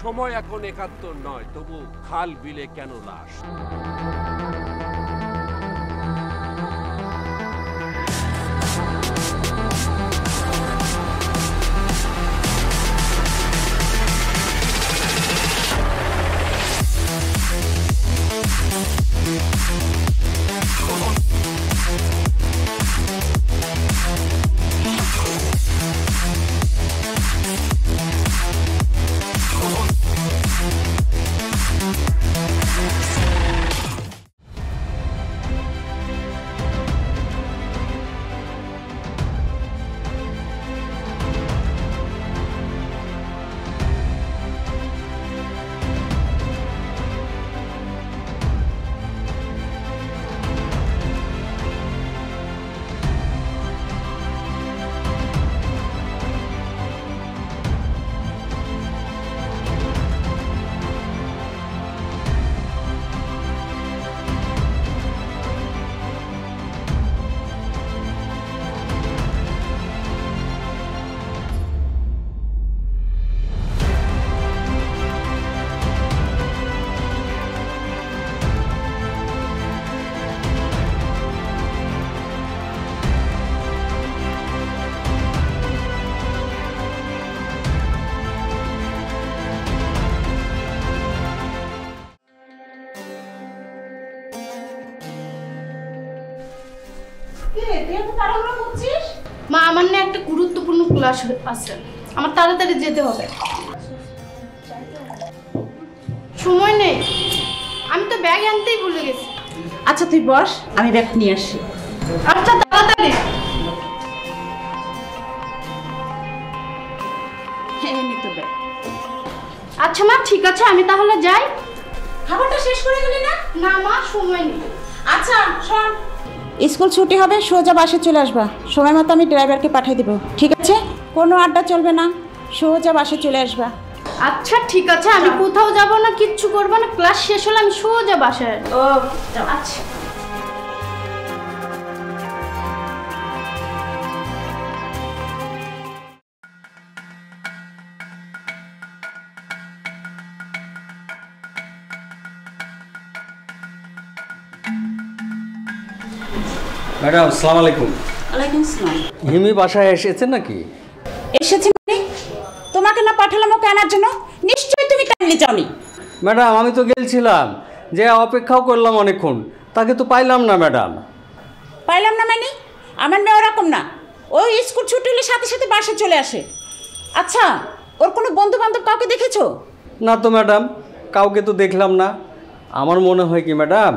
সময় এখন ৭১ নয়, তবু খাল বিলে কেন লাশ? মা, আমার না একটা গুরুত্বপূর্ণ ক্লাস আছে, আমার তাড়াতাড়ি যেতে হবে। সময় নেই, আমি তো ব্যাগ আনতেই ভুলে গেছি। আচ্ছা তুই বস, আমি ব্যাগ নিয়ে আসি। আচ্ছা তাড়াতাড়ি। হ্যাঁ নি তো ব্যাগ। আচ্ছা মা, ঠিক আছে, আমি তাহলে যাই। খাবারটা শেষ করে গেলি না? না মা, সময় নেই। আচ্ছা শোন, স্কুল ছুটি হবে, সোজা বাসে চলে আসবা। সময় মতো আমি ড্রাইভারকে পাঠিয়ে দেবো, ঠিক আছে? কোনো আড্ডা চলবে না, সোজা বাসে চলে আসবা। আচ্ছা ঠিক আছে, আমি কোথাও যাব না, কিচ্ছু করবো না, ক্লাস শেষ হলে আমি সোজা বাসায়। ও আচ্ছা। ম্যাডাম আসসালামু আলাইকুম। ওয়ালাইকুম আসসালাম। হিমি বাসায় এসেছেন নাকি? এসেছি মানে? তোমাকে না পাঠালাম ওকে আনার জন্য? নিশ্চয়ই তুমি টাইমলি যাওনি। ম্যাডাম আমি তো গেছিলাম, যে অপেক্ষাও করলাম অনেকক্ষণ, তাকে তো পাইলাম না ম্যাডাম। পাইলাম না মানে? আমার মেয়ে ওরকম না, ওই স্কুল ছুটি হলে সাথে সাথে বাসে চলে আসে। আচ্ছা, ওর কোনো বন্ধু বান্ধব কাউকে দেখেছো? না তো ম্যাডাম, কাউকে তো দেখলাম না। আমার মনে হয় কি ম্যাডাম,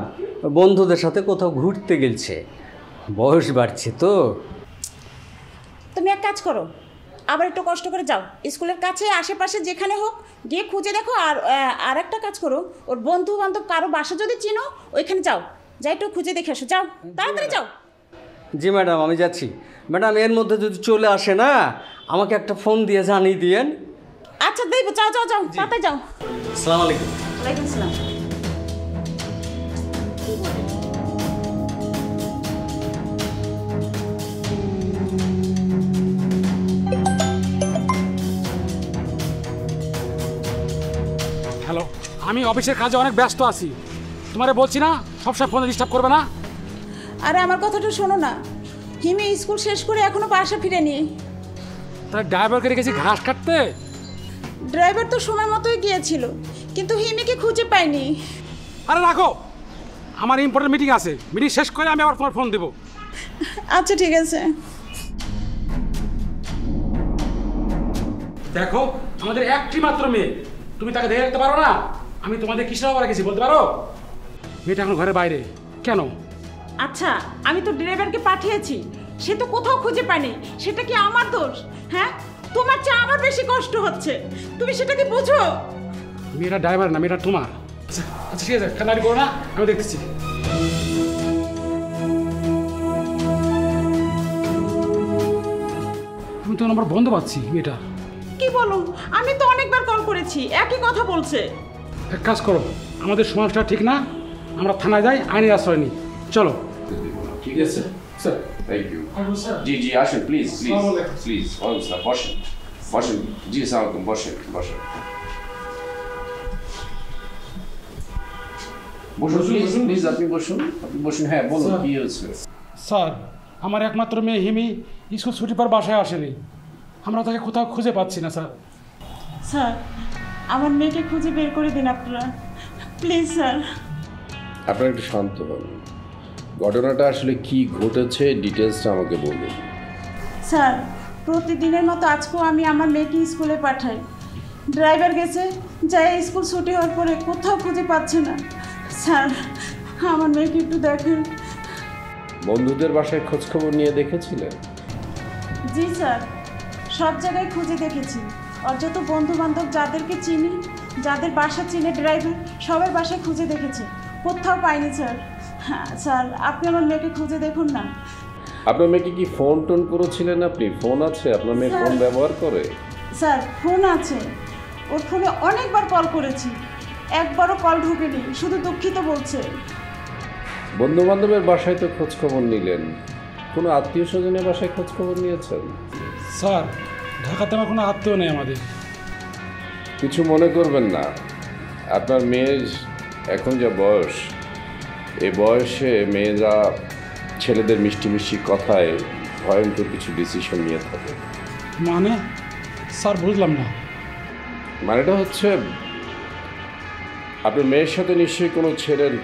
বন্ধুদের সাথে কোথাও ঘুরতে গেছে, বয়স বাড়ছে তো। তুমি এক কাজ করো, আবার একটু কষ্ট করে যাও, স্কুলের কাছে আশেপাশে যেখানে হোক গিয়ে খুঁজে দেখো। আর একটা কাজ করো, ওর বন্ধু বান্ধব কারো বাসা যদি চিনো ওইখানে যাও, যাই একটু খুঁজে দেখে আসো। যাও, তাড়াতাড়ি যাও। জি ম্যাডাম, আমি যাচ্ছি। ম্যাডাম এর মধ্যে যদি চলে আসে না, আমাকে একটা ফোন দিয়ে জানিয়ে দিয়েন। আচ্ছা দেব, যাও যাও যাও, তাড়াতাড়ি যাও। আসসালামু আলাইকুম। ওয়ালাইকুম আসসালাম। হ্যালো, আমি অফিসের কাজে অনেক ব্যস্ত আছি, তোমারে বলছি না সবসময় ফোনে ডিস্টার্ব করবে না। আরে আমার কথাটা শোনো না, হিমি স্কুল শেষ করে এখনো বাসা ফিরেনি। তাহলে ড্রাইভারকে রেখেছি ঘাস কাটতে। ড্রাইভার তো সময় মতোই গিয়েছিল, কিন্তু হিমিকে খুঁজে পাইনি। আরে রাখো, আমার ইম্পর্টেন্ট মিটিং আছে, মিটিং শেষ করে আমি আবার তোমার ফোন দেবো। আচ্ছা ঠিক আছে। দেখো আমাদের একটি মাত্র মেয়ে, তুমি তাকে দেখে রাখতে পারো না? আমি তোমাদের কিসের রেখেছি বলতে পারো? মেয়েটা এখন ঘরের বাইরে কেন? আচ্ছা, আমি তো ড্রাইভারকে পাঠিয়েছি, সে তো কোথাও খুঁজে পায়নি। সেটা কি আমার দোষ? হ্যাঁ, তোমার চেয়ে আমার বেশি কষ্ট হচ্ছে, তুমি সেটা কি বুঝো? মেয়েটা ড্রাইভার না, মেয়েটা তোমার। আচ্ছা আচ্ছা ঠিক আছে, কান্নাড়ি করো না, আমি দেখতেছি। আমি তো নাম্বার বন্ধ পাচ্ছি মেয়েটা। কি বলো? আমি তো অনেকবার কল করেছি, একই কথা বলছে। এক কাজ করো, আমাদের সমাজটা ঠিক না, আমরা থানায় যাই, আইনের আশ্রয় নিই। চলো। ঠিক আছে স্যার। Thank you. জি জি আসুন, প্লিজ প্লিজ প্লিজ। ওয়ালাইকুম আসসালাম, বসেন বসেন। জি আসসালামু আলাইকুম, বসেন বসেন। স্যার, বসুন প্লিজ, আপনি বসুন। হ্যাঁ বলুন, কি হয়েছে? স্যার, আমার একমাত্র মেয়ে হিমি স্কুল ছুটি পর বাসায় আসেনি। আমরা তাকে কোথাও খুঁজে পাচ্ছি না স্যার। স্যার, আমার মেয়েকে খুঁজে বের করে দিন আপনারা, প্লিজ স্যার। আপনারা একটু শান্ত হন। ঘটনাটা আসলে কি ঘটেছে ডিটেলসটা আমাকে বলুন। স্যার, প্রতিদিনের মতো আজকেও আমি আমার মেয়েকে স্কুলে পাঠাই। ড্রাইভার গেছে, যাই স্কুল ছুটি হওয়ার পরে কোথাও খুঁজে পাচ্ছে না। স্যার, আমার মেয়েকে একটু দেখেন। বন্ধুদের বাসায় খোঁজখবর নিয়ে দেখেছিলেন? জি স্যার, সব জায়গায় খুঁজে দেখেছি। আর যত বন্ধু বান্ধব যাদেরকে চিনি, যাদের বাসা চিনে ড্রাইভার, সবার বাসায় খুঁজে দেখেছি, কোথাও পাইনি স্যার। হ্যাঁ স্যার, আপনি আমার মেয়েকে খুঁজে দেখুন না। আপনার মেয়েকে কি ফোন টোন করেছিলেন আপনি? ফোন আছে আপনার মেয়ে? ফোন ব্যবহার করে? স্যার, ফোন আছে, ওর ফোনে অনেকবার কল করেছি, একবারও কল ঢুকেনি, শুধু দুঃখিত বলছে। বন্ধু বান্ধবের বাসায় তো খোঁজখবর নিলেন, কোনো আত্মীয় স্বজনের বাসায় খোঁজখবর নিয়েছেন? স্যার, ঢাকাতে আমার কোনো আত্মীয় নেই আমাদের। কিছু মনে করবেন না, আপনার মেয়ের এখন যা বয়স, এই বয়সে মেয়েরা ছেলেদের মিষ্টি মিষ্টি কথায় ভয়ঙ্কর কিছু ডিসিশন নিয়ে থাকে। মানে স্যার, বুঝলাম না। মানেটা হচ্ছে আপনার মেয়ের সাথে নিশ্চয়ই কোনো ছেলের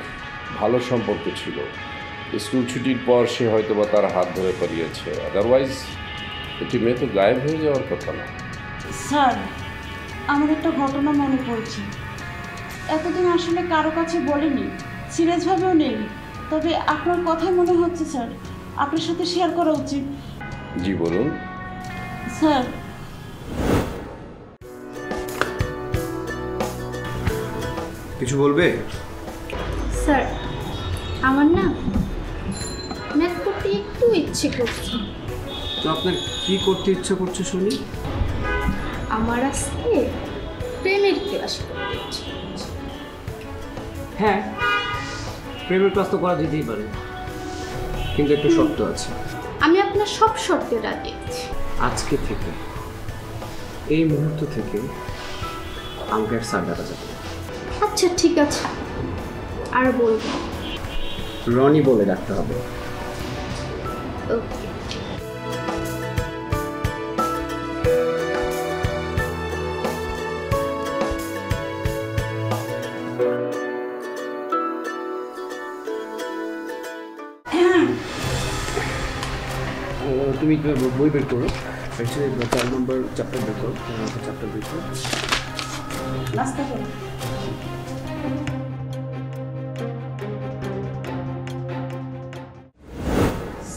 ভালো সম্পর্ক ছিল। স্কুল ছুটির পর সে হয়তো বা তার হাত ধরে পালিয়েছে, আদারওয়াইজ একটি মেয়ে তো গায়েব হয়ে যাওয়ার কথা না। স্যার, আমার একটা ঘটনা মনে পড়ছে। এতদিন আসলে কারো কাছে বলিনি, সিরিয়াসভাবেও নেই, তবে আপনার কথাই মনে হচ্ছে স্যার আপনার সাথে শেয়ার করা উচিত। জি বলুন। স্যার, কিছু বলবে? স্যার, আমার না ম্যাথ করতে একটু ইচ্ছে করছে। তো আপনার কি করতে ইচ্ছে করছে শুনি? আমার আজকে প্রেমের ক্লাস করতে ইচ্ছে করছে। হ্যাঁ, প্রেমের ক্লাস তো করা যেতেই পারে, কিন্তু একটু শর্ত আছে। আমি আপনার সব শর্তে রাজি আছি। আজকে থেকে, এই মুহূর্ত থেকে আমাকে আর স্যার ডাকা যাবে। আচ্ছা ঠিক আছে, আর বলবো রনি বলে ডাকতে হবে। ওকে। তুমি বই বের করো, 4 নম্বর চ্যাপ্টার বের করো, চ্যাপ্টার বের করো। নাস্তা করো।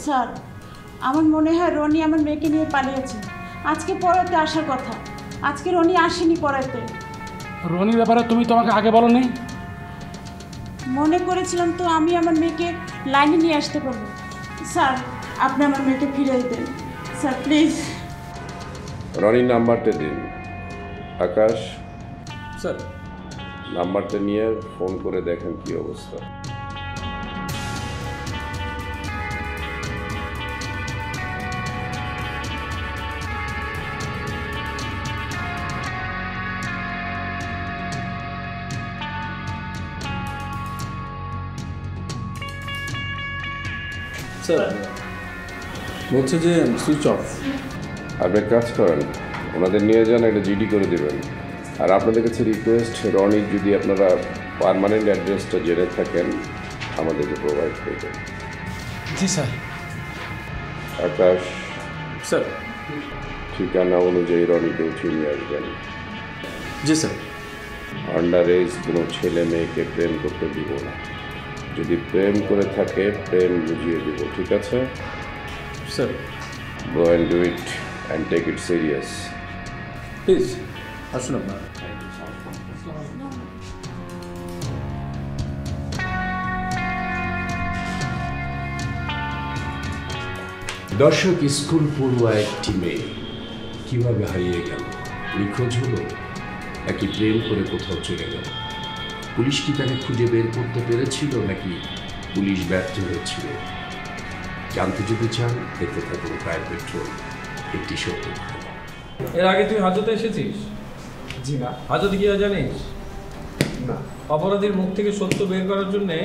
স্যার, আমার মনে হয় রনি আমার মেয়েকে নিয়ে পালিয়েছে। আজকে পড়াতে আসার কথা, আজকে রনি আসেনি পড়াতে। রনির ব্যাপারে তুমি তো আমাকে আগে বলো নি। মনে করেছিলাম তো আমি আমার মেয়েকে লাইনে নিয়ে আসতে পারবো। স্যার, আপনি আমার মেয়েকে ফিরিয়ে দেন স্যার, প্লিজ। রনির নাম্বারটা দিন। আকাশ স্যার, নাম্বারটা নিয়ে ফোন করে দেখেন কি অবস্থা। স্যার বলছে যে সুইচ অফ। আপনি এক কাজ করেন, ওনাদের নিয়ে যান, একটা জিডি করে দেবেন। আর আপনাদের কাছে রিকোয়েস্ট, রনির যদি আপনারা পার্মানেন্ট অ্যাড্রেসটা জেনে থাকেন আমাদেরকে প্রোভাইড করবেন। জি স্যার। আকাশ স্যার। ঠিকানা অনুযায়ী রনিকে উঠিয়ে নিয়ে আসবেন। জি স্যার। আন্ডার এজ কোনো ছেলে মেয়েকে প্রেম করতে দিব না, যদি প্রেম করে থাকে প্রেম বুঝিয়ে দিব, ঠিক আছে sir? Go and do it and take it serious. Please আসুন আপনার। দর্শক, স্কুল পড়ুয়া একটি মেয়ে কিভাবে হারিয়ে গেল, নিখোঁজ হলো, নাকি প্রেম করে কোথাও চলে গেল? পুলিশ কি তাকে খুঁজে বের করতে পেরেছিল, নাকি পুলিশ ব্যর্থ হয়েছিল? জানতে যদি চান দেখতে থাকুন ক্রাইম পেট্রোল, একটি সত্য ঘটনা। এর আগে তুই হাজতে এসেছিস? জি না। হাজতে কি হয় জানিস? না। অপরাধীর মুখ থেকে সত্য বের করার জন্যে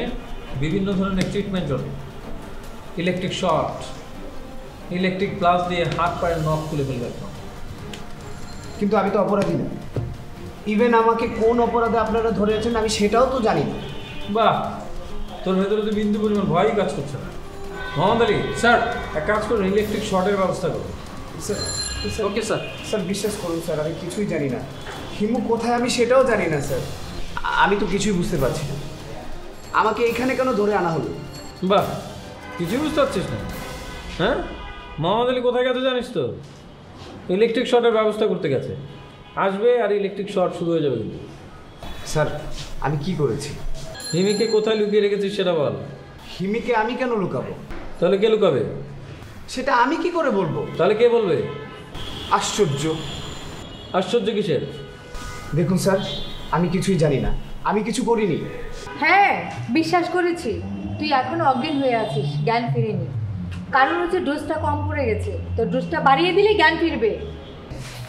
বিভিন্ন ধরনের ট্রিটমেন্ট চলে। ইলেকট্রিক শর্ট, ইলেকট্রিক প্লাস দিয়ে হাত পায়ের নখ খুলে ফেলবে। কিন্তু আমি তো অপরাধী না। ইভেন আমাকে কোন অপরাধে আপনারা ধরেছেন আমি সেটাও তো জানি না। বাহ, তোর ভেতরে তো বিন্দু পরিমাণ ভয়ই কাজ করছে না। মোহাম্মদ আলী স্যার, এক কাজ করুন, ইলেকট্রিক শর্টের ব্যবস্থা করুন। Sir okay sir. স্যার বিশ্বাস করুন স্যার, আমি কিছুই জানি না। হিমু কোথায় আমি সেটাও জানি না স্যার। আমি তো কিছুই বুঝতে পারছি না। আমাকে এখানে কেন ধরে আনা হলো? বাহ, কিছুই বুঝতে পারছিস না? হ্যাঁ, মোহাম্মদ আলী কোথায় গেছে জানিস তো? ইলেকট্রিক শর্টের ব্যবস্থা করতে গেছে। আসবে আর ইলেকট্রিক শর্ট শুরু হয়ে যাবে কিন্তু। স্যার আমি কি করেছি? হিমিকে কোথায় লুকিয়ে রেখেছিস সেটা বল। হিমিকে আমি কেন লুকাবো? তাহলে কে লুকাবে? সেটা আমি কি করে বলবো? তাহলে কে বলবে? আশ্চর্য। আশ্চর্য কিসের? দেখুন স্যার, আমি কিছুই জানি না, আমি কিছু করিনি। হ্যাঁ, বিশ্বাস করেছি তুই এখনো অজ্ঞান হয়ে আছিস, জ্ঞান ফিরেনি। কারণ হচ্ছে ডোজটা কম পড়ে গেছে, তো ডোজটা বাড়িয়ে দিলে জ্ঞান ফিরবে।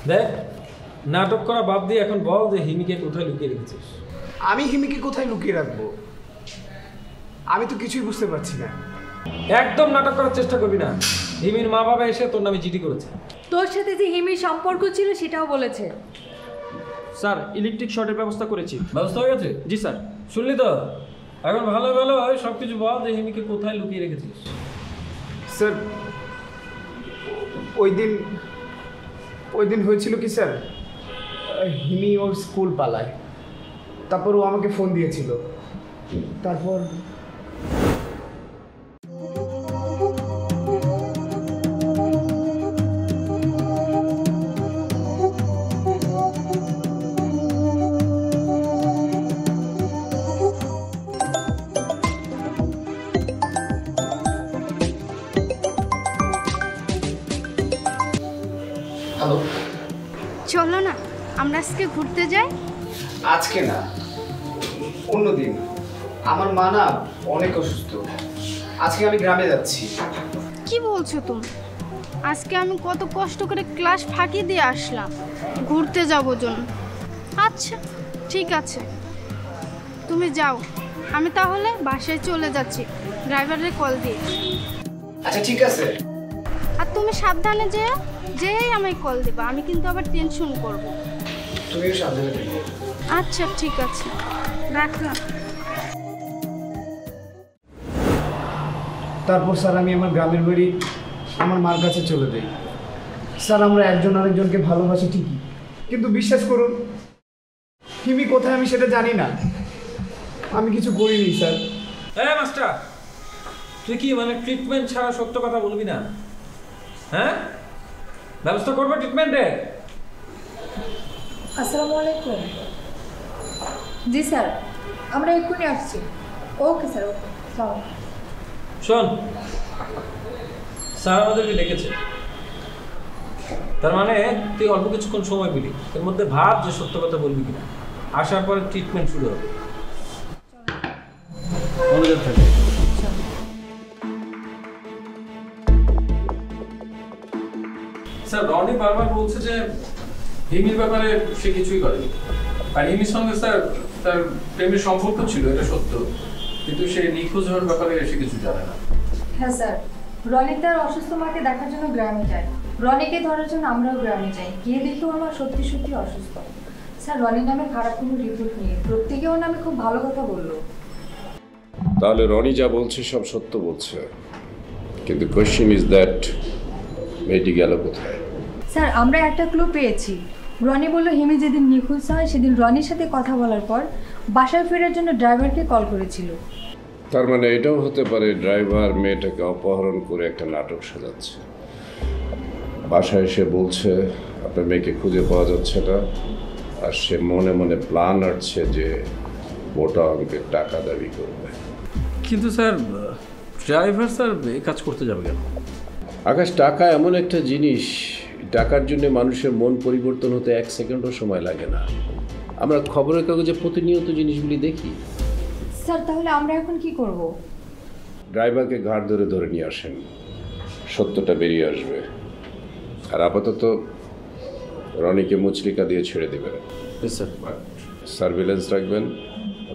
দেখ, নাটক করা বাদ দিয়ে এখন বল যে হিমিকে কোথায় লুকিয়ে রেখেছিস। আমি হিমিকে কোথায় লুকিয়ে রাখবো? আমি তো কিছুই বুঝতে পারছি না। একদম নাটক করার চেষ্টা করবি না। হিমির মা বাবা এসে তোর নামে চিঠি করেছে। তোর সাথে যে হিমির সম্পর্ক ছিল সেটাও বলেছে। স্যার ইলেকট্রিক শর্টের ব্যবস্থা করেছি। ব্যবস্থা হয়ে গেছে? জি স্যার। শুনলি তো? এখন ভালো ভালো সব কিছু বল যে হিমিকে কোথায় লুকিয়ে রেখেছিস। স্যার ওই দিন হয়েছিল কি স্যার, হিমি ওর স্কুল পালায়, তারপর ও আমাকে ফোন দিয়েছিল। তারপর হ্যালো, চলো না আমরা আজকে ঘুরতে যাই। আজকে না, অন্যদিন। আমার মা না অনেক অসুস্থ, আজকে আমি গ্রামে যাচ্ছি। কি বলছো তুমি? আজকে আমি কত কষ্ট করে ক্লাস ফাঁকি দিয়ে আসলাম ঘুরতে যাবো জন্য। আচ্ছা ঠিক আছে, তুমি যাও, আমি তাহলে বাসায় চলে যাচ্ছি ড্রাইভারের কল দিয়ে। আচ্ছা ঠিক আছে। আর তুমি সাবধানে যেই আমায় কল দেবা, আমি কিন্তু আবার টেনশন করব। তুমিও সাবধানে থেকো। আচ্ছা ঠিক আছে, রাখলাম। তারপর স্যার আমি আমার গ্রামের বাড়ি আমার মার কাছে চলে যাই। স্যার আমরা একজন আরেকজনকে ভালোবাসি ঠিকই, কিন্তু বিশ্বাস করুন হিমি কোথায় আমি সেটা জানি না। আমি কিছু করিনি স্যার। হ্যাঁ মাস্টার, তুই কি মানে ট্রিটমেন্ট ছাড়া সত্য কথা বলবি না? হ্যাঁ, ব্যবস্থা করবো ট্রিটমেন্টের। আসসালামু আলাইকুম। জি স্যার, আমরা এক্ষুনি আসছি। ওকে স্যার, ওকে। শোন, স্যার আমাদেরকে ডেকেছে, তার মানে তুই অল্প কিছুক্ষণ সময় পেলি, এর মধ্যে ভাব যে সত্য কথা বলবি কিনা। আসার পরে ট্রিটমেন্ট শুরু হবে। মনোযোগ থাকে। স্যার রনি বারবার বলছে যে হিমির ব্যাপারে সে কিছুই করেনি, আর হিমির সঙ্গে স্যার তার প্রেমের সম্পর্ক ছিল, এটা সত্য, কিন্তু সে নিখোঁজ হওয়ার ব্যাপারে সে কিছু জানে না। হ্যাঁ স্যার, রনি তার অসুস্থ মাকে দেখার জন্য গ্রামে যায়। রনিকে ধরার জন্য আমরাও গ্রামে যাই, গিয়ে দেখি ওর মা সত্যি সত্যি অসুস্থ। স্যার রনির নামে খারাপ কোনো রিপোর্ট নিয়ে প্রত্যেকে ওর নামে খুব ভালো কথা বললো। তাহলে রনি যা বলছে সব সত্য বলছে, কিন্তু কোয়েশ্চেন ইজ দ্যাট মেয়েটি গেল কোথায়? স্যার আমরা একটা ক্লু পেয়েছি। রনি বলল হিমি যেদিন নিখোঁজ হয় সেদিন রনির সাথে কথা বলার পর বাসায় ফেরার জন্য ড্রাইভারকে কল করেছিল। তার মানে এটাও হতে পারে ড্রাইভার মেয়েটাকে অপহরণ করে একটা নাটক সাজাচ্ছে। বাসায় এসে বলছে আপনার মেয়েকে খুঁজে পাওয়া যাচ্ছে না, আর সে মনে মনে প্ল্যান আটছে যে মোটা অঙ্কের টাকা দাবি করবে। কিন্তু স্যার ড্রাইভার স্যার এই কাজ করতে যাবে কেন? আকাশ, টাকা এমন একটা জিনিস, টাকার জন্য মানুষের মন পরিবর্তন হতে 1 সেকেন্ডও সময় লাগে না। আমরা খবরের কাগজে প্রতিনিয়ত জিনিসগুলি দেখি। স্যার তাহলে আমরা এখন কি করব? ড্রাইভারকে ঘাট ধরে নিয়ে আসেন, সত্যটা বেরিয়ে আসবে। আর আপাতত রনিকে মুচলিকা দিয়ে ছেড়ে দেবেন। স্যার সার্ভিলেন্স রাখবেন,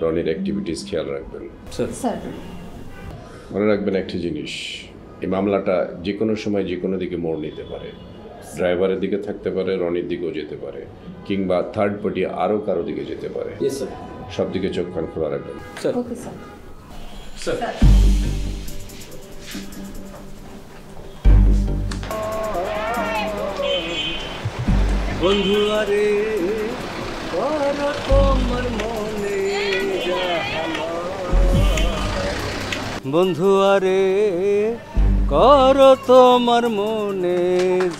রনির অ্যাক্টিভিটিস খেয়াল রাখবেন। স্যার মনে রাখবেন একটা জিনিস, এই মামলাটা যে কোনো সময় যে কোনো দিকে মোড় নিতে পারে। ড্রাইভারের দিকে থাকতে পারে, রনির দিকেও যেতে পারে, কিংবা থার্ড পার্টি আরও কারো দিকে যেতে পারে। সব দিকে চোখ কান খোলা রাখবেন। ওকে স্যার। স্যার বন্ধু আরে তোমার মনে বন্ধু আরে কর তোমার মনে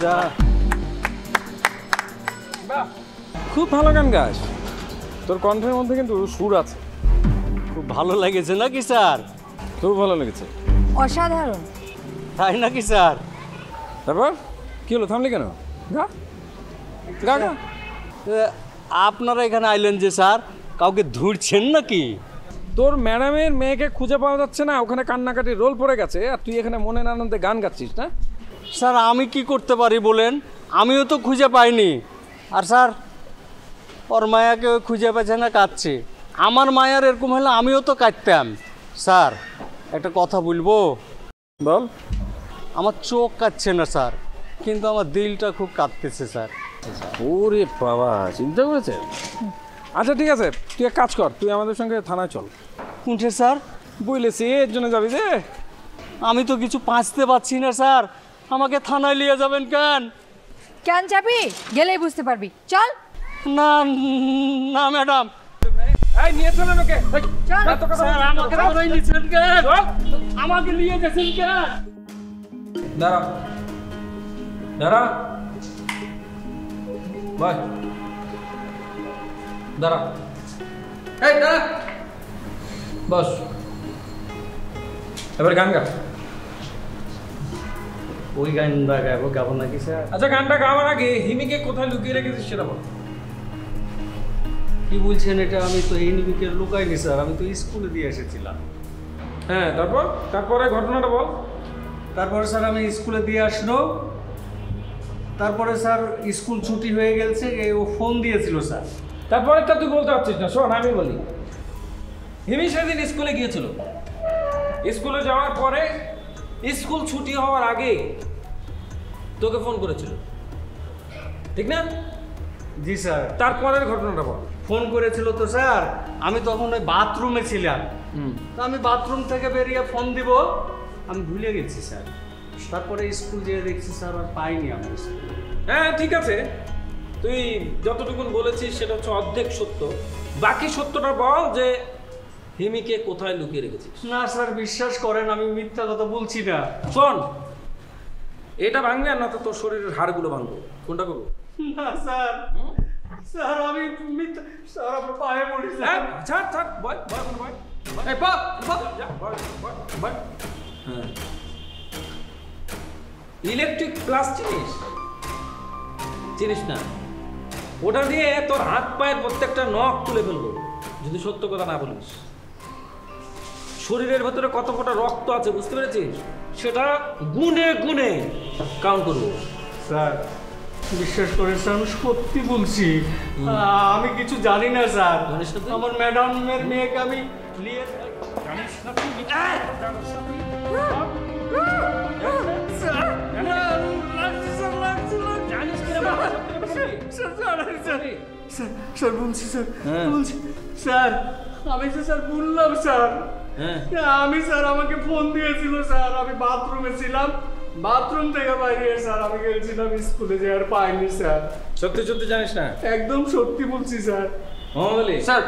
যা। খুব ভালো গান গাস, তোর কণ্ঠের মধ্যে কিন্তু সুর আছে। খুব ভালো লেগেছে নাকি স্যার? খুব ভালো লেগেছে। অসাধারণ। তাই নাকি স্যার? তারপর কি হলো, থামলি কেন? গা গা গা। আপনারা এখানে আইলেন যে স্যার, কাউকে ধুরছেন নাকি? তোর ম্যাডামের মেয়েকে খুঁজে পাওয়া যাচ্ছে না, ওখানে কান্নাকাটি রোল পড়ে গেছে, আর তুই এখানে মনের আনন্দে গান গাচ্ছিস না? স্যার আমি কি করতে পারি বলেন, আমিও তো খুঁজে পাইনি। আর স্যার ওর মায়াকে খুঁজে পাচ্ছে না, কাঁদছে। আমার মায়ার এরকম হলে আমিও তো কাঁদতাম। স্যার একটা কথা বলবো? বল। আমার চোখ কাঁদছে না স্যার, কিন্তু আমার দিলটা খুব কাঁদতেছে স্যার। ওরে বাবা, চিন্তা করেছে। আচ্ছা ঠিক আছে, তুই এক কাজ কর, তুই আমাদের সঙ্গে থানায় চল। উঠে স্যার? বুঝলেছি, এর জন্য যাবি যে? আমি তো কিছু পাঁচতে পারছি না স্যার, আমাকে থানায় নিয়ে যাবেন কেন? কেন যাবি? গেলেই বুঝতে পারবি, চল। না না ম্যাডাম। এই নিয়ে চলেন ওকে। স্যার আমাকে ধরেই নিচ্ছেন কেন? আমাকে নিয়ে গেছেন কেন? দাঁড়া দাঁড়া ভাই, দাঁড়া, এই দাঁড়া, বস। এবার গান গা। ওই গানটা গাবো নাকি স্যার? আচ্ছা গানটা গাওয়ার আগে হিমিকে কোথায় লুকিয়ে রেখেছিস সেটা বল। কি বলছেন এটা? আমি তো এই নিবিকে লুকাইনি স্যার, আমি তো স্কুলে দিয়ে এসেছিলাম। হ্যাঁ তারপরে ঘটনাটা বল। তারপরে স্যার আমি স্কুলে দিয়ে আসলো, তারপরে স্যার স্কুল ছুটি হয়ে গেছে, ও ফোন দিয়েছিল স্যার। তারপরেটা তুই বলতে পারছিস না, শোন আমি বলি। হিমি সেদিন স্কুলে গিয়েছিল, স্কুলে যাওয়ার পরে স্কুল ছুটি হওয়ার আগে তোকে ফোন করেছিল, ঠিক না? জি স্যার। তারপরের ঘটনাটা বল। ফোন করেছিল তো স্যার, আমি তখন ওই বাথরুমে ছিলাম। তো আমি বাথরুম থেকে বেরিয়ে ফোন দিব, আমি ভুলে গেছি স্যার। তারপরে স্কুল যেয়ে দেখছি স্যার আর পাইনি আমি স্কুল। হ্যাঁ ঠিক আছে, তুই যতটুকুন বলেছিস সেটা হচ্ছে অর্ধেক সত্য, বাকি সত্যটা বল যে হিমিকে কোথায় লুকিয়ে রেখেছিস। না স্যার বিশ্বাস করেন, আমি মিথ্যা কথা বলছি না। শোন, এটা ভাঙবে আর না তো তোর শরীরের হাড়গুলো ভাঙবো, কোনটা করবো? না স্যার, স্যার আমি মিথ্যা, স্যার আপনার পায়ে পড়ি স্যার। ছাড় ছাড়, বয় বয় বয়, এই বয় বয়। হ্যাঁ, ইলেকট্রিক প্লাস চিনিস না? ওটা দিয়ে তোর হাত পায়ের প্রত্যেকটা নখ তুলে ফেলবো যদি সত্য কথা না বলিস। শরীরের ভেতরে কত ফোঁটা রক্ত আছে বুঝতে পেরেছিস? সেটা গুনে গুনে কাউন্ট করবো। স্যার বিশ্বাস করেন স্যার, আমি সত্যি বলছি, আমি কিছু জানি না স্যার। আমার ম্যাডামের মেয়েকে আমি নিয়ে জানিস না স্যার বলছি স্যার, বলছি স্যার, আমি স্যার বললাম স্যার, আমি স্যার আমাকে ফোন দিয়েছিল স্যার, আমি বাথরুমে ছিলাম, বাথরুম থেকে বাইরে স্যার আমি গেছিলাম স্কুলে, যে আর পাইনি স্যার। সত্যি সত্যি জানিস না? একদম সত্যি বলছি স্যার। স্যার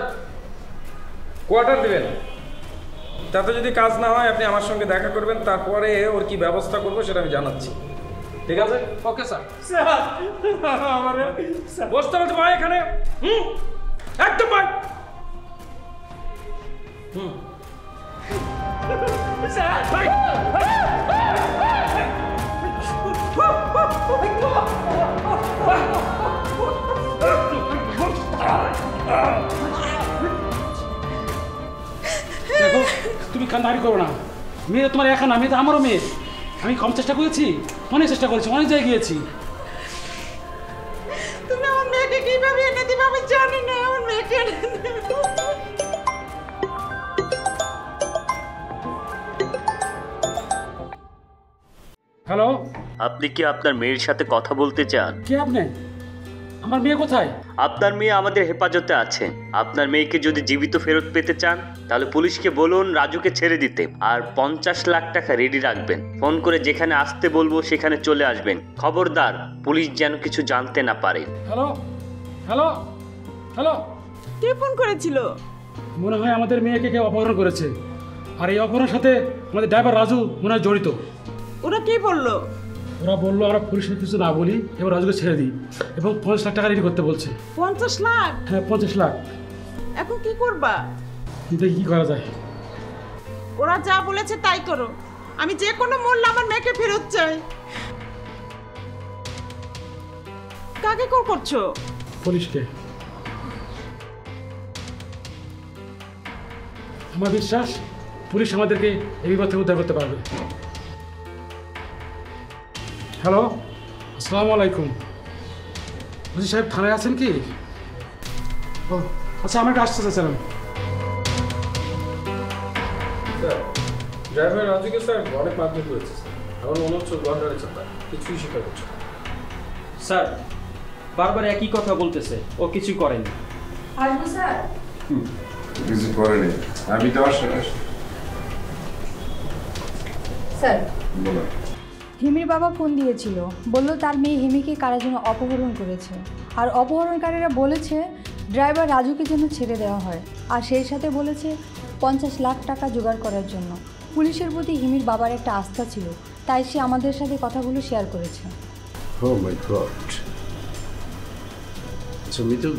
কোয়ার্টার দিবেন, তাতে যদি কাজ না হয় আপনি আমার সঙ্গে দেখা করবেন, তারপরে ওর কি ব্যবস্থা করবো সেটা আমি জানাচ্ছি, ঠিক আছে? ওকে স্যার। স্যার আমার বসতে বলতে ভাই এখানে, একদম ভাই। স্যার ভাই দেখো তুমি কান্দারি করো না, মেয়ে তোমার একা না, মেয়ে তো আমারও মেয়ে। আমি কম চেষ্টা করেছি, অনেক চেষ্টা করেছি, অনেক জায়গায় গিয়েছি। তুমি আমার মেয়েকে কিভাবে এনে দিবে আমি জানি না, আমার মেয়েকে হ্যালো, আপনি কি আপনার মেয়ের সাথে কথা বলতে চান? কে আপনি? আমার মেয়ে কোথায়? আপনার মেয়ে আমাদের হেফাজতে আছে। আপনার মেয়েকে যদি জীবিত ফেরত পেতে চান তাহলে পুলিশকে বলুন রাজুকে ছেড়ে দিতে, আর 50 লাখ টাকা রেডি রাখবেন। ফোন করে যেখানে আসতে বলবো সেখানে চলে আসবেন। খবরদার, পুলিশ যেন কিছু জানতে না পারে। হ্যালো হ্যালো হ্যালো, কে ফোন করেছিল? মনে হয় আমাদের মেয়েকে কেউ অপহরণ করেছে, আর এই অপহরণের সাথে আমাদের ড্রাইভার রাজু মনে হয় জড়িত। ওরা কি বললো? ওরা বললো আমরা পুলিশের কিছু না বলি, এবার রাজুকে ছেড়ে দিই এবং 50 লাখ টাকা রেডি করতে বলছে। 50 লাখ? হ্যাঁ 50 লাখ। এখন কি করবা? দেখি কি করা যায়। ওরা যা বলেছে তাই করো। আমি যে কোনো মূল্যে আমার মেয়েকে ফেরত চাই। কাকে কল করছো? পুলিশকে। আমার বিশ্বাস পুলিশ আমাদেরকে এই বিপদ থেকে উদ্ধার করতে পারবে। হ্যালো, আসসালামু আলাইকুম। বলছি সাহেব থানায় আছেন কি? ও আচ্ছা, আমাকে আসতে চাচ্ছিলাম। স্যার, ড্রাইভার রাজুকে স্যার অনেক মারধর করেছে স্যার। আমার মনে হচ্ছে গন্ডারে চাপা, কিছুই স্বীকার করছে না। স্যার বারবার একই কথা বলতেছে, ও কিছু করেনি। আসবো স্যার? কিছু করেনি। আমি তো আসলে স্যার, বলো। হিমির বাবা ফোন দিয়েছিল, বলল তার মেয়ে হিমিকে কারা যেন অপহরণ করেছে, আর অপহরণকারীরা বলেছে ড্রাইভার রাজুকে যেন ছেড়ে দেওয়া হয়, আর সেই সাথে বলেছে 50 লাখ টাকা জোগাড় করার জন্য। পুলিশের প্রতি হিমির বাবার একটা আস্থা ছিল, তাই সে আমাদের সাথে কথাগুলো শেয়ার করেছে। ও মাই গড। আচ্ছা, মিতু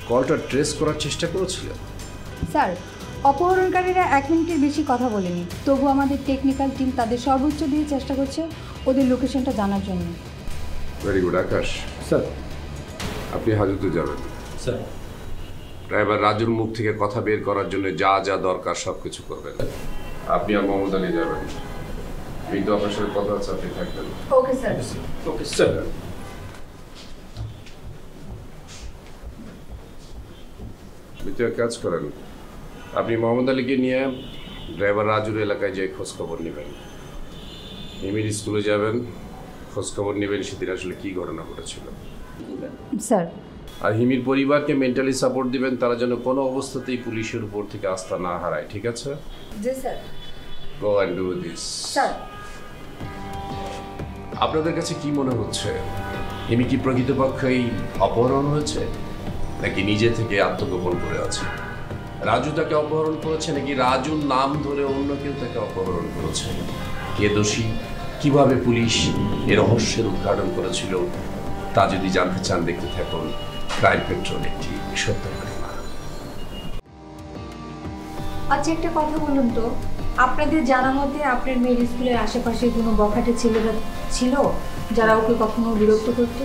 কলটা ট্রেস করার চেষ্টা করেছিল? স্যার, অপহরণকারীরা 1 মিনিটের বেশি কথা বলেনি, তবু আমাদের টেকনিক্যাল টিম তাদের সর্বোচ্চ দিয়ে চেষ্টা করছে ওদের লোকেশনটা জানার জন্য। Very good. আকাশ স্যার। আপনি হাজতে যাবেন। স্যার। ড্রাইভার রাজুর মুখ থেকে কথা বের করার জন্য যা যা দরকার সব কিছু করবেন। আপনি আর মোহাম্মদ আলী যাবেন। কিন্তু আপনার সাথে কথা আছে, আপনি থাকবেন। Okay sir. Okay sir. Mitu এক কাজ করেন, আপনি মোহাম্মদ আলীকে নিয়ে ড্রাইভার রাজুর এলাকায় যেয়ে খোঁজখবর নেবেন। হিমির স্কুলে যাবেন, খোঁজখবর নেবেন সেদিন আসলে কী ঘটনা ঘটেছিল। স্যার। আর হিমির পরিবারকে মেন্টালি সাপোর্ট দিবেন, তারা যেন কোনো অবস্থাতেই পুলিশের উপর থেকে আস্থা না হারায়, ঠিক আছে? জি sir. Go and do this. Sir. আপনাদের কাছে কি মনে হচ্ছে, হিমি কি প্রকৃতপক্ষেই অপহরণ হয়েছে নাকি নিজে থেকে আত্মগোপন করে আছে? রাজু তাকে অপহরণ করেছে নাকি রাজুর নাম ধরে অন্য কেউ তাকে অপহরণ করেছে? কে দোষী, কিভাবে পুলিশ এ রহস্যের উদ্ঘাটন করেছিল, তা যদি জানতে চান দেখতে থাকুন ক্রাইম পেট্রোল, একটি সত্য ঘটনা। আচ্ছা, একটা কথা বলুন তো, আপনাদের জানা মতে আপনার মেয়ের স্কুলের আশেপাশে কোনো বখাটে ছেলেরা ছিল যারা ওকে কখনো বিরক্ত করতো?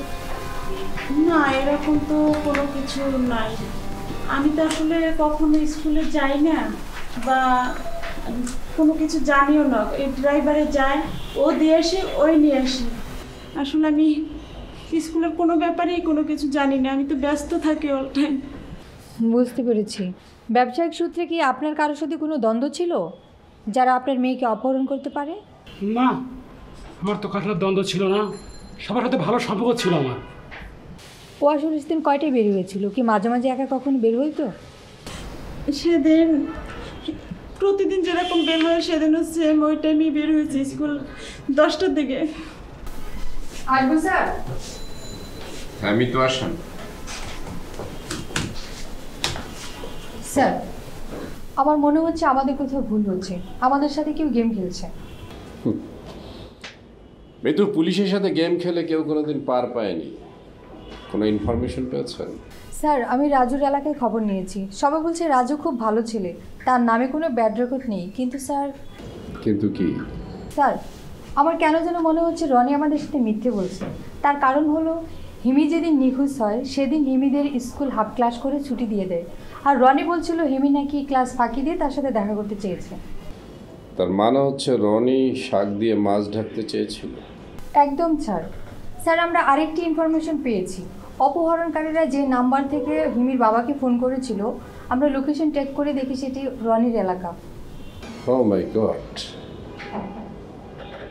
না, এরকম তো কোনো কিছু নাই। আমি তো আসলে কখনো স্কুলে যাই না বা কোনো কিছু জানিও না। এই ড্রাইভারে যায়, ও দিয়ে আসে, ওই নিয়ে আসে। আসলে আমি স্কুলের কোনো ব্যাপারেই কোনো কিছু জানি না, আমি তো ব্যস্ত থাকি অল টাইম। বুঝতে পেরেছি। ব্যবসায়িক সূত্রে কি আপনার কারোর সাথে কোনো দ্বন্দ্ব ছিল যারা আপনার মেয়েকে অপহরণ করতে পারে? না, আমার তো কারোর দ্বন্দ্ব ছিল না, সবার সাথে ভালো সম্পর্ক ছিল আমার। ও আসলে সেদিন কয়টায় বের হয়েছিল? কি মাঝে মাঝে একা কখনো বের হইতো? সেদিন প্রতিদিন যেরকম বের হয় সেদিনও সেম ওই টাইমই বের হয়েছে, স্কুল 10টার দিকে। আসবো স্যার? আমি তো আসেন। স্যার, আমার মনে হচ্ছে আমাদের কোথাও ভুল হচ্ছে, আমাদের সাথে কেউ গেম খেলছে। মিতু, পুলিশের সাথে গেম খেলে কেউ কোনোদিন পার পায়নি। কোনো ইনফরমেশন পেয়েছেন? স্যার, আমি রাজুর এলাকায় খবর নিয়েছি, সবাই বলছে রাজু খুব ভালো ছেলে, তার নামে কোনো ব্যাড রেকর্ড নেই। কিন্তু স্যার। কিন্তু কি? স্যার, আমার কেন যেন মনে হচ্ছে রনি আমাদের সাথে মিথ্যে বলছে। তার কারণ হলো, হিমি যেদিন নিখোঁজ হয় সেদিন হিমিদের স্কুল হাফ ক্লাস করে ছুটি দিয়ে দেয়, আর রনি বলছিল হিমি নাকি ক্লাস ফাঁকি দিয়ে তার সাথে দেখা করতে চেয়েছে। তার মানে হচ্ছে রনি শাক দিয়ে মাছ ঢাকতে চেয়েছিল। একদম স্যার। স্যার, আমরা আরেকটি ইনফরমেশন পেয়েছি। অপহরণকারীরা যে নাম্বার থেকে হিমির বাবাকে ফোন করেছিল, আমরা লোকেশন ট্র্যাক করে দেখি সেটি রনির এলাকা। ও মাই গড।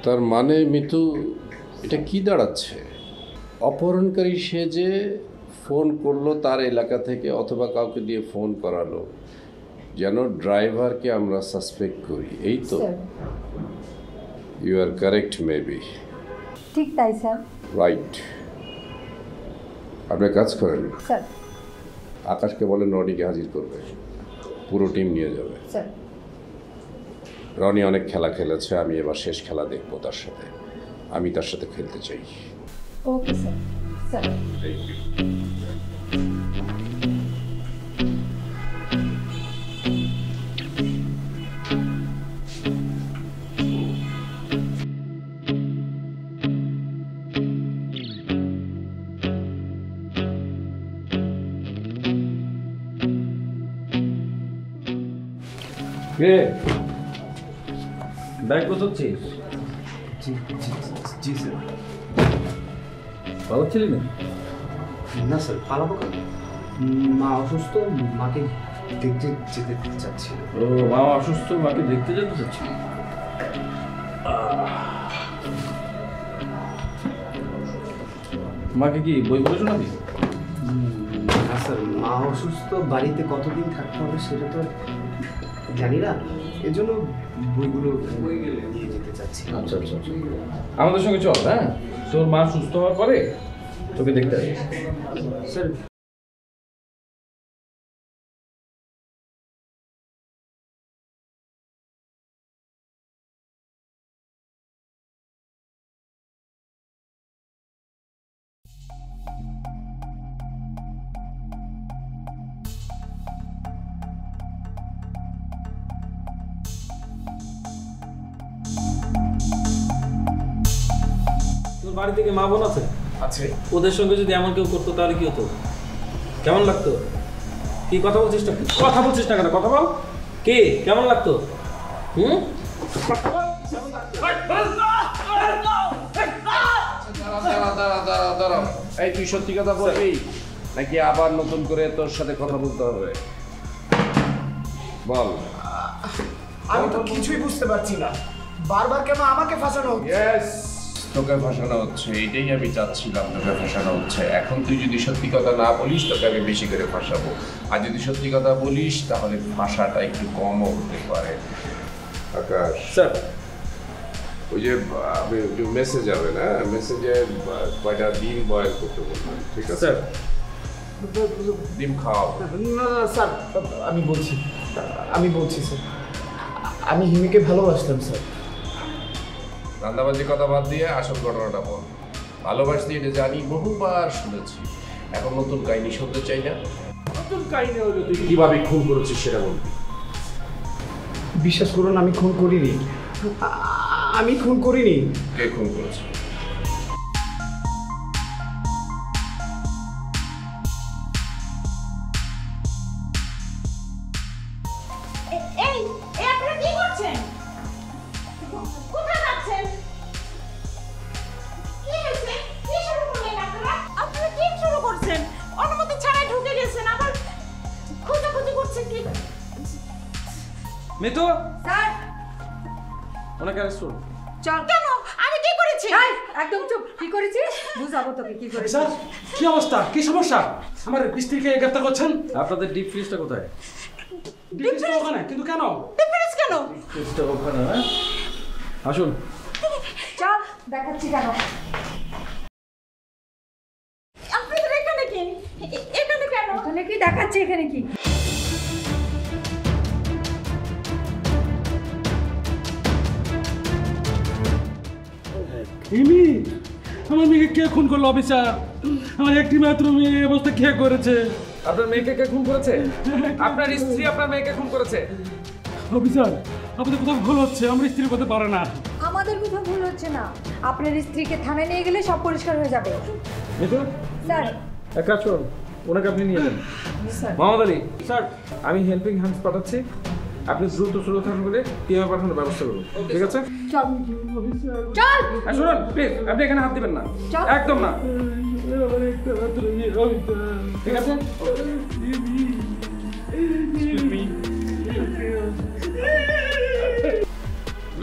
তার মানে মিতু এটা কি দাঁড়াচ্ছে? অপহরণকারী সেজে ফোন করলো তার এলাকা থেকে, অথবা কাউকে দিয়ে ফোন করালো যেন ড্রাইভারকে আমরা সাসপেক্ট করি, এই তো? You are correct maybe. ঠিক তাই স্যার। রাইট। আপনি কাজ করেন, স্যার আকাশকে বলেন রনিকে হাজির করবে, পুরো টিম নিয়ে যাবে। স্যার রনি অনেক খেলা খেলেছে, আমি এবার শেষ খেলা দেখবো তার সাথে, আমি তার সাথে খেলতে চাই। Okay sir. Sir thank you. Bag কোথাচ্ছিস? জি স্যার। পালাচ্ছিলি না? না স্যার, পালাবো কেন? মা অসুস্থ, মাকে দেখতে যেতে চাচ্ছিল। ও, মা অসুস্থ, মাকে দেখতে যেতে চাচ্ছি। মাকে কি বই পড়েছো নাকি? না স্যার, মা অসুস্থ, বাড়িতে কতদিন থাকতে হবে সেটা তো জানি না, এজন্য বইগুলো নিয়ে যেতে চাচ্ছি। আচ্ছা আচ্ছা আচ্ছা, আমাদের সঙ্গে চল। হ্যাঁ, তোর মা সুস্থ হওয়ার পরে তোকে দেখতে আসবি। স্যার তোর বাড়ি থেকে মা বোন আছে? আছে। ওদের সঙ্গে যদি এমন কেউ করতো তাহলে কি হতো? কেমন লাগতো? কি কথা বলছিস না? কথা বলছিস না কেন? কথা বল। কে কেমন লাগতো? এই তুই সত্যি কথা বলবি নাকি আবার নতুন করে তোর সাথে কথা বলতে হবে? বল। আমি তো কিছুই বুঝতে পারছি না, বারবার কেন আমাকে ফাঁসানো হচ্ছে? ইয়েস, তোকে ফাঁসানো হচ্ছে, এটাই আমি চাচ্ছিলাম, তোকে ফাঁসানো হচ্ছে। এখন তুই যদি সত্যি কথা না বলিস তোকে আমি বেশি করে ফাঁসাবো, আর যদি সত্যি কথা বলিস তাহলে ফাঁসাটা একটু কমও হতে পারে। আকাশ স্যার, ওই যে মেসেজ যাবে না, মেসেজে কয়টা ডিম বয়েল করতে বলবেন, ঠিক আছে? স্যার ডিম খাও। না না স্যার, আমি বলছি স্যার, আমি হিমিকে ভালোবাসতাম স্যার। রান্দাবাজি কথা বাদ দিয়ে আসল ঘটনাটা বল। ভালোবাসতে এটা জানি, বহুবার শুনেছি, এখন নতুন কাহিনী শুনতে চাই না। নতুন কাহিনী হলো তুই কিভাবে খুন করেছিস সেটা বলবি। বিশ্বাস করুন, আমি খুন করিনি, আমি খুন করিনি। কে খুন করেছে? এই আপনারা কি করছেন? কোথায় যাচ্ছেন? কি হয়েছে? কি শুরু করলেন আপনারা? আপনারা কি শুরু করছেন? অনুমতি ছাড়াই ঢুকে গেছেন, আবার খোঁজাখুঁজি করছেন কি? মিতু, স্যার ওনাকে অ্যারেস্ট করুন। চল। কেন? আমি কি করেছি? একদম চুপ। কি করেছিস? বুঝাবো তোকে কি করেছিস। স্যার, কি অবস্থা, কি সমস্যা? আমার স্ত্রীকে গ্রেফতার করছেন? আপনাদের ডিপ ফ্রিজটা কোথায়? ডিফেন্স তো ওখানে, কিন্তু কেন? ডিফারেন্স কেন? ফ্রিজটা ওখানে। হ্যাঁ, আসুন। চল, দেখাচ্ছি কেন। আপনাদের এখানে কি? এখানে কেন? ওখানে কি দেখাচ্ছি, এখানে কি? হিমি, আমার মেয়েকে কে খুন করলো অফিসার? আমার একটি মাত্র মেয়ে, এই অবস্থা কে করেছে? আপনার মেয়েকে কে খুন করেছে? আপনার স্ত্রী আপনার মেয়েকে খুন করেছে। অফিসার, আপনাদের কোথাও ভুল হচ্ছে, আমার স্ত্রী করতে পারে না। আমাদের কোথাও ভুল হচ্ছে না। আপনার স্ত্রীকে থানায় নিয়ে গেলে সব পরিষ্কার হয়ে যাবে। মিতু, স্যার এক কাজ করুন, ওনাকে আপনি নিয়ে যান। স্যার মোহাম্মদ আলী স্যার, আমি হেল্পিং হ্যান্ডস পাঠাচ্ছি, আপনি দ্রুত সুরক্ষা করে টিমে পাঠানোর ব্যবস্থা করুন, ঠিক আছে? চল চল। শুনুন প্লিজ, আপনি এখানে হাত দিবেন না, চল। একদম না, ঠিক আছে?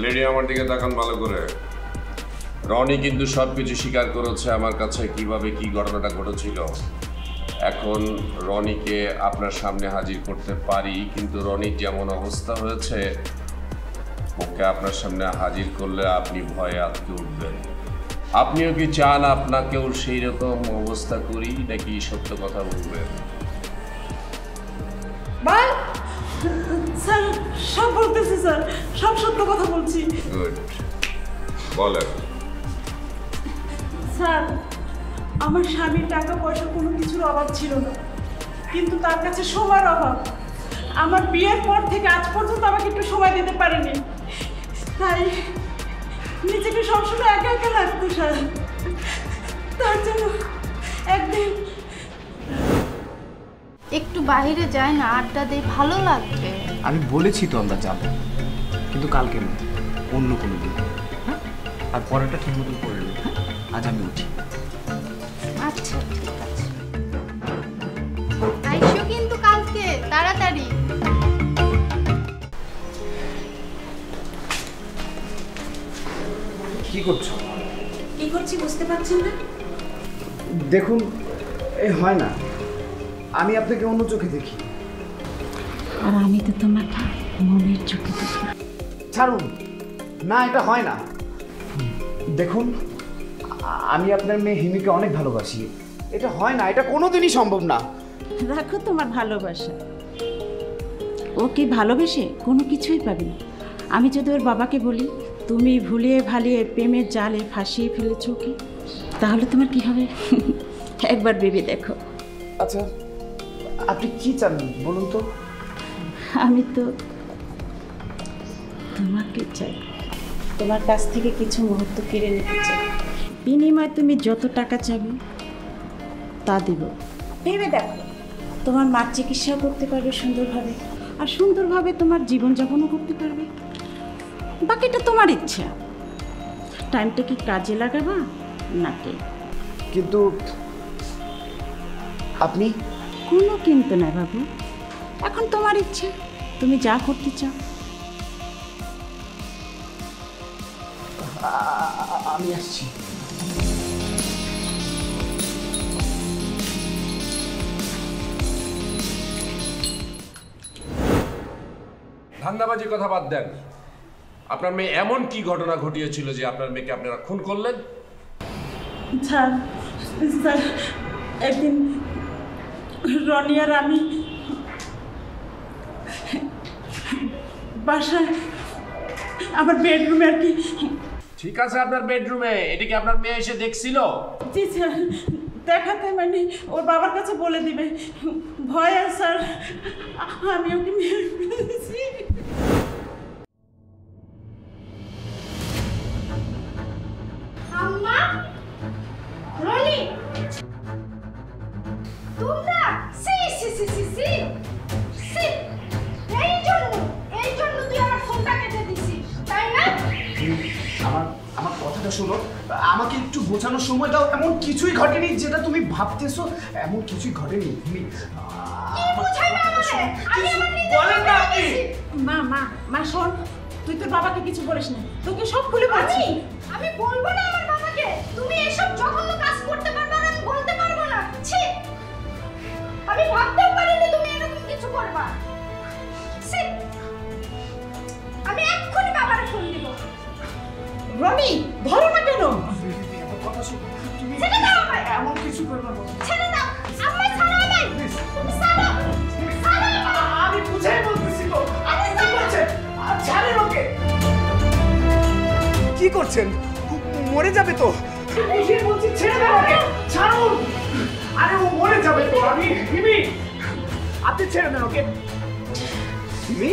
লেডি আমার দিকে তাকান ভালো করে। রনি কিন্তু সবকিছু স্বীকার করেছে আমার কাছে কিভাবে কি ঘটনাটা ঘটেছিল। এখন রনিকে আপনার সামনে হাজির করতে পারি, কিন্তু রনির যেমন অবস্থা হয়েছে ওকে আপনার সামনে হাজির করলে আপনি ভয়ে আটকে উঠবেন। আপনিও কি চান আপনাকেও সেই রকম অবস্থা করি, নাকি সত্য কথা বলবেন? স্যার সব বলতেছি স্যার, সব সত্য কথা বলছি। গুড, বলেন। স্যার আমার স্বামীর টাকা পয়সা কোনো কিছুর অভাব ছিল না, কিন্তু তার কাছে সময়ের অভাব। আমার বিয়ের পর থেকে আজ পর্যন্ত আমাকে একটু সময় দিতে পারেনি, তাই নিজেকে সবসময় একা একা লাগতো স্যার। তার জন্য একদিন একটু বাইরে যাই না, আড্ডা দিয়ে ভালো লাগবে। আমি বলেছি তো আমরা যাবো, কিন্তু কালকে না, অন্য কোনো দিন। হ্যাঁ, আর পড়াটা ঠিক মতন করে নেবে। হ্যাঁ, আজ আমি উঠি। আচ্ছা ঠিক আছে, আইসো কিন্তু কালকে তাড়াতাড়ি। কি করছো? কি করছি বুঝতে পারছেন না? দেখুন, হয় না, আমি আপনাকে অন্য চোখে দেখি। আর আমি তো তোমাকে মনের চোখে দেখি। ছাড়ুন না, এটা হয় না। দেখুন, আমি আপনার মেয়ে হিমিকে অনেক ভালোবাসি। এটা হয় না, এটা কোনোদিনই সম্ভব না। রাখো তোমার ভালোবাসা, ওকে ভালোবেসে কোনো কিছুই পাবে না। আমি যদি ওর বাবাকে বলি তুমি ভুলিয়ে ভালিয়ে প্রেমের জালে ফাঁসিয়ে ফেলেছ ওকে, তাহলে তোমার কি হবে? একবার ভেবে দেখো। আচ্ছা, আপনি কি চান বলুন তো? আমি তো তোমাকে চাই, তোমার কাছ থেকে কিছু মুহূর্ত কেড়ে নিতে চাই। বিনিময়ে তুমি যত টাকা চাবে তা দিব। ভেবে দেখো, তোমার মার চিকিৎসাও করতে পারবে সুন্দরভাবে, আর সুন্দরভাবে তোমার জীবনযাপনও করতে পারবে। বাকিটা তোমার ইচ্ছা। টাইমটা কি কাজে লাগাবা নাকি? কিন্তু আপনি? কোনো কিন্তু না বাবু, এখন তোমার ইচ্ছা, তুমি যা করতে চাও। আমি আসছি। ধান্দাবাজি কথা বাদ দেন। আপনার মেয়ে এমন কি ঘটনা ঘটিয়েছিল যে আপনার মেয়েকে আপনারা খুন করলেন? স্যার, একদিন রনি আর আমি বাসায় আমার বেডরুমে আর কি। ঠিক আছে, আপনার বেডরুমে। এটা কি আপনার মেয়ে এসে দেখছিল? জি স্যার, দেখাতে মানে ওর বাবার কাছে বলে দিবে ভয়। আর স্যার আমি ওকে মেরে ফেলেছি। আম্মা, রনি, তোমরা সি সি সি সি সি সি এই জন্য তুই আমার ফোনটা কেটে দিছিস, তাই না? আমার কথাটা শোনো, আমাকে একটু বোঝানোর সময় দাও। এমন কিছুই ঘটেনি যেটা তুমি ভাবতেছো, এমন কিছুই ঘটেনি। তুমি কি বুঝাইবে আমারে? আমি আমার নিজে বলেন না আপনি। মা শোন, তুই তোর বাবাকে কিছু বলিস না, তোকে সব খুলে বলছি। আমি বলবো না আমার বাবাকে। তুমি এসব জঘন্য কাজ করতে পারবে না, আমি বলতে পারবো না। ছি, আমি ভাবতেও পারিনি তুমি এরকম কিছু করবা। ছি, আমি এক্ষুনি বাবারে ফোন দিব। রনি, ধরো না কেন? ছেড়ে দাও আমায়। এমন কিছু করবে না। ছেড়ে দাও আমায়, ছাড়ো আমায়। তুমি ছাড়ো, ছাড়ো আমায়। আমি বুঝাই বলতেছি তো। আরে কি করছেন? ছাড়েন ওকে। কি করছেন? মরে যাবে তো। বুঝিয়ে বলছি, ছেড়ে দেন ওকে। ছাড়ুন। আরে ও মরে যাবে তো। আমি হিমি, আপনি ছেড়ে দেন ওকে। হিমি,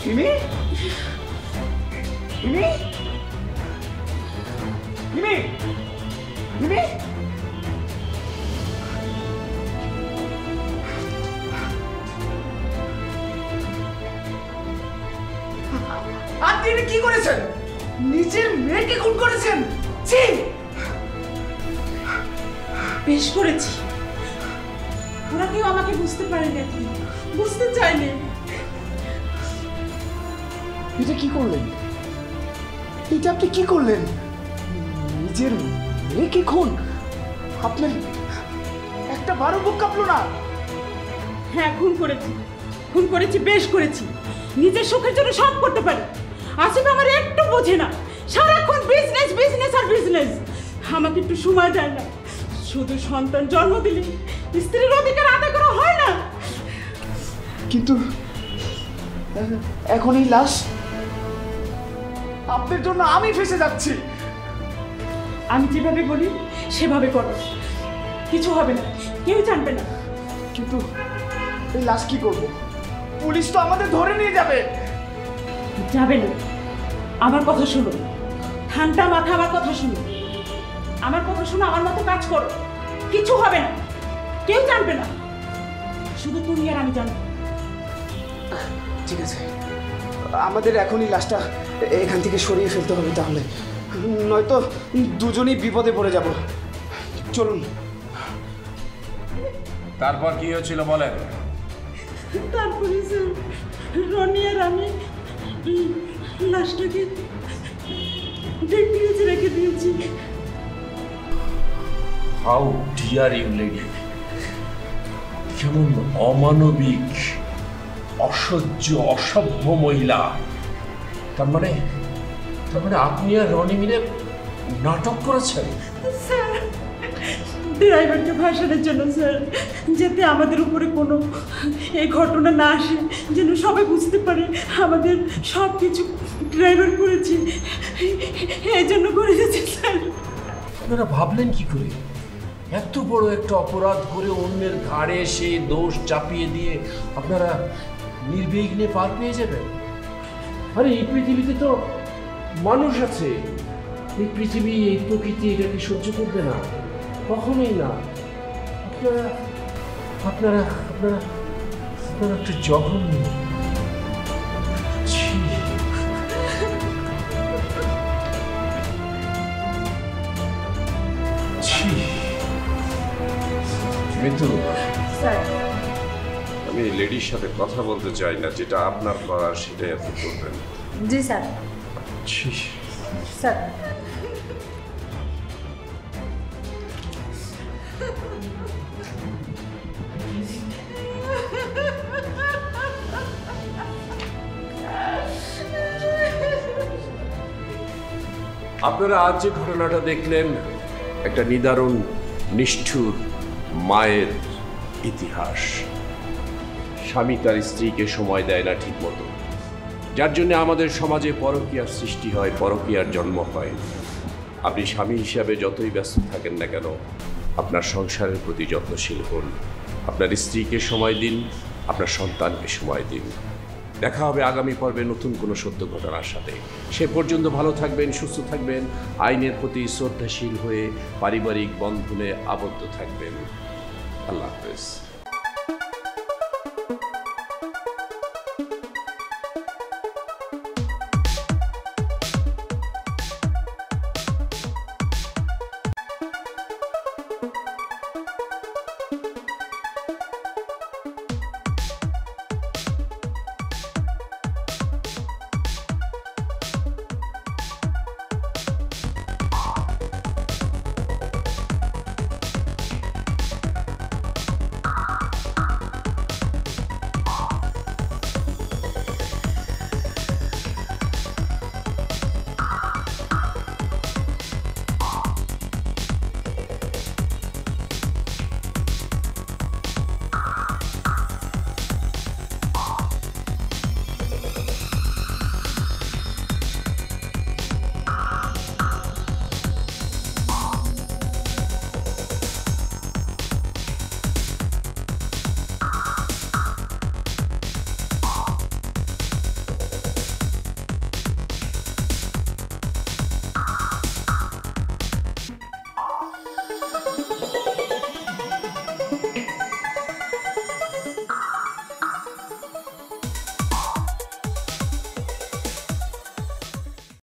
হিমি, হিমি, হিমি, হিমি। আপনি এটা কি করেছেন? নিজের মেয়েকে খুন করেছেন। ছি, বেশ করেছি। ওরা কেউ আমাকে বুঝতে পারেনি, বুঝতে চাইনি। এটা কি করলেন? এটা আপনি কি করলেন? নিজের মেয়েকে খুন? আপনার একটা বারো বুক কাঁপলো না? হ্যাঁ, খুন করেছি, বেশ করেছি। নিজের সুখের জন্য সব করতে পারি। আসিফ আমার একটু বোঝে না, সারাক্ষণ বিজনেস বিজনেস আর বিজনেস। আমাকে একটু সময় দেয় না। শুধু সন্তান জন্ম দিলে স্ত্রীর অধিকার আদায় করা হয় না। কিন্তু এখন এই লাশ, আপনার জন্য আমি ফেসে যাচ্ছি। আমি যেভাবে বলি সেভাবে করো, কিছু হবে না, কেউ জানবে না। কিন্তু এই লাশ কি করব? পুলিশ তো আমাদের ধরে নিয়ে যাবে। যাবে না, আমার কথা শোনো, ঠান্ডা মাথা আমার কথা শুনো, আমার কথা শুনো, আমার মতো কাজ করো, কিছু হবে না, কেউ জানবে না, শুধু তুমি আর আমি জানবো। ঠিক আছে, আমাদের এখনই লাশটা এখান থেকে সরিয়ে ফেলতে হবে, তাহলে নয়তো দুজনেই বিপদে পড়ে যাব। চলুন। তারপর কি হয়েছিল বলেন? তারপরে স্যার, রনি আর আমি লাশটাকে ফ্রিজে রেখে দিয়েছি। How dare you lady! কেমন অমানবিক, অসহ্য, অসভ্য মহিলা! তার মানে আপনি আর রনি মিলে নাটক করেছেন? স্যার, ড্রাইভারকে ভাসানোর জন্য স্যার, যাতে আমাদের উপরে কোনো এই ঘটনা না আসে, যেন সবাই বুঝতে পারে আমাদের সব কিছু ড্রাইভার করেছে, এই জন্য করে দিয়েছে স্যার। আপনারা ভাবলেন কি করে এত বড় একটা অপরাধ করে অন্যের ঘাড়ে এসে দোষ চাপিয়ে দিয়ে আপনারা নির্বিঘ্নে পার পেয়ে যাবেন? আরে এই পৃথিবীতে তো মানুষ আছে, এই পৃথিবী, এই প্রকৃতি এটাকে সহ্য করবে না, কখনোই না। আপনারা একটা জঘন্য। কিন্তু আমি লেডির সাথে কথা বলতে চাই না, যেটা আপনার করার সেটাই আপনি করবেন। জি স্যার। স্যার, আপনারা আজ যে ঘটনাটা দেখলেন, একটা নিদারুণ নিষ্ঠুর মায়ের ইতিহাস। স্বামী তার স্ত্রীকে সময় দেয় না ঠিক মতো, যার জন্য আমাদের সমাজে পরকীয়ার সৃষ্টি হয়, পরকীয়ার জন্ম হয়। আপনি স্বামী হিসাবে যতই ব্যস্ত থাকেন না কেন, আপনার সংসারের প্রতি যত্নশীল হন, আপনার স্ত্রীকে সময় দিন, আপনার সন্তানকে সময় দিন। দেখা হবে আগামী পর্বে নতুন কোনো সত্য ঘটনার সাথে। সে পর্যন্ত ভালো থাকবেন, সুস্থ থাকবেন, আইনের প্রতি শ্রদ্ধাশীল হয়ে পারিবারিক বন্ধনে আবদ্ধ থাকবেন। আল্লাহ হাফেজ।